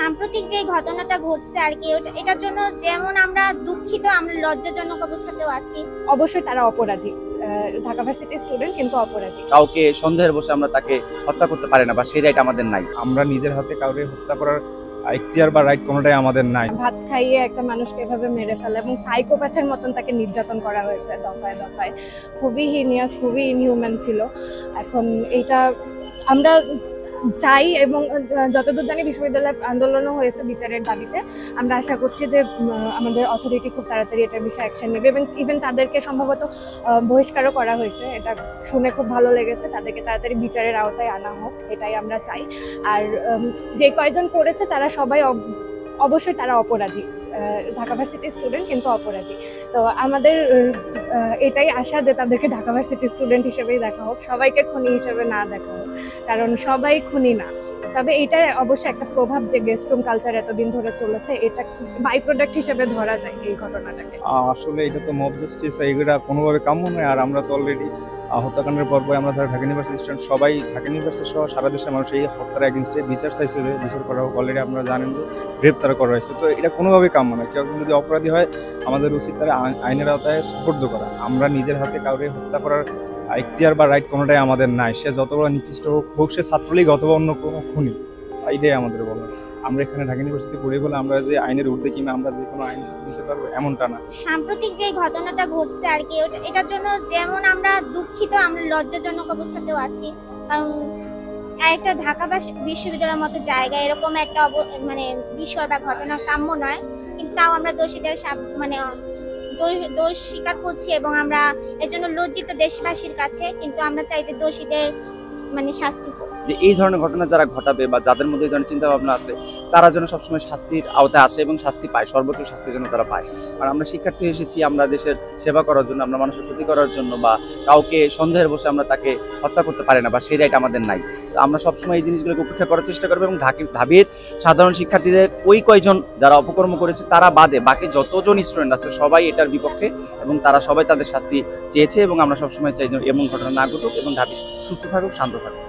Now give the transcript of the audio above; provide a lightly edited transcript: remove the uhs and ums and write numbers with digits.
সাম্প্রতিক যে ঘটনাটা ঘটছে আর কি এটার জন্য যেমন আমরা দুঃখিত, আমরা লজ্জাজনক অবস্থাতেও আছি। অবশ্যই তারা অপরাধী, ঢাকা ভার্সিটির স্টুডেন্ট কিন্তু অপরাধী। কাউকে সন্দেহের বসে আমরা তাকে হত্যা করতে পারি না বা সেই রাইট আমাদের নাই। আমরা নিজের হাতে কাউকে হত্যা করার ইখতিয়ার বা রাইট কোনোটাই আমাদের নাই। ভাত খাইয়ে একটা মানুষকে এভাবে মেরে ফেলে এবং সাইকোপ্যাথের মতন তাকে নির্যাতন করা হয়েছে দফায় দফায়। খুবই হিনিয়াস, খুবই ইনহিউম্যান ছিল। এখন এইটা আমরা চাই এবং যতদূর জানি বিশ্ববিদ্যালয় আন্দোলনও হয়েছে বিচারের দাবিতে। আমরা আশা করছি যে আমাদের অথরিটি খুব তাড়াতাড়ি এটার বিষয়ে অ্যাকশন নেবে এবং ইভেন তাদেরকে সম্ভবত বহিষ্কারও করা হয়েছে। এটা শুনে খুব ভালো লেগেছে। তাদেরকে তাড়াতাড়ি বিচারের আওতায় আনা হোক, এটাই আমরা চাই। আর যে কয়জন করেছে তারা সবাই অবশ্যই তারা অপরাধী, ঢাকা ভার্সিটির স্টুডেন্ট কিন্তু অপরাধী। তো আমাদের এটাই আশা যে তাদেরকে ঢাকা ভার্সিটির স্টুডেন্ট হিসেবেই দেখা হোক, সবাইকে খুনি হিসেবে না দেখা হোক, কারণ সবাই খুনি না। তবে এটার অবশ্যই একটা প্রভাব যে গেস্ট রুম কালচার এতদিন ধরে চলেছে, এটা বাই প্রোডাক্ট হিসেবে ধরা যায় এই ঘটনাটাকে। আসলে এটা তো মব জাস্টিস, এগুলা কোনোভাবে কাম্য নয়। আর আমরা তো অলরেডি হত্যাকাণ্ডের পর্বে আমরা যারা ঢাকা ইউনিভার্সিটি স্টুডেন্ট সবাই, ঢাকা ইউনিভার্সিটি সহ সারা দেশের মানুষ এই হত্যার এগেনস্টে বিচার চাইছে, যে বিচার করা হোক। অলরেডি আপনারা জানেন যে গ্রেপ্তার করা হয়েছে। তো এটা কোনোভাবেই কাম্য নয়। কেউ যদি অপরাধী হয় আমাদের উচিত তারা আইনের আওতায় সুপর্দ করা। আমরা নিজের হাতে কাউকে হত্যা করার ইখতিয়ার বা রাইট কোনোটাই আমাদের নাই। সে যত বড় নিকৃষ্ট হোক সে ছাত্রলীগ অথবা অন্য কোনো খুনি, এইটাই আমাদের বলার। আমরা এখানে ঢাকা ইউনিভার্সিটি পড়ে বলে আমরা যে আইনের ঊর্ধ্বে কিংবা আমরা যে কোনো আইন নিতে পারবো এমনটা না। সাম্প্রতিক যে ঘটনাটা ঘটছে আর কি এটার জন্য যেমন আমরা দুঃখিত, আমরা লজ্জাজনক অবস্থাতেও আছি। কারণ একটা ঢাকা বিশ্ববিদ্যালয়ের মতো জায়গায় এরকম একটা মানে বিষয় বা ঘটনা কাম্য নয়, কিন্তু তাও আমরা দোষীদের মানে দোষ স্বীকার করছি এবং আমরা এর জন্য লজ্জিত দেশবাসীর কাছে। কিন্তু আমরা চাই যে দোষীদের মানে শাস্তি হোক। যে এই ধরনের ঘটনা যারা ঘটাবে বা যাদের মধ্যে এই ধরনের চিন্তা ভাবনা আছে তারা যেন সবসময় শাস্তির আওতায় আসে এবং শাস্তি পায়, সর্বোচ্চ শাস্তি যেন তারা পায়। আর আমরা শিক্ষার্থী এসেছি আমরা দেশের সেবা করার জন্য, আমরা মানুষের ক্ষতি করার জন্য, বা কাউকে সন্দেহের বসে আমরা তাকে হত্যা করতে পারি না বা সেই রাইট আমাদের নাই। আমরা সবসময় এই জিনিসগুলোকে উপেক্ষা করার চেষ্টা করবো এবং ঢাবির সাধারণ শিক্ষার্থীদের ওই কয়জন যারা অপকর্ম করেছে তারা বাদে বাকি যতজন স্টুডেন্ট আছে সবাই এটার বিপক্ষে এবং তারা সবাই তাদের শাস্তি চেয়েছে। এবং আমরা সবসময় চাই যে এমন ঘটনা না ঘটুক এবং ঢাবি সুস্থ থাকুক, শান্ত থাকুক।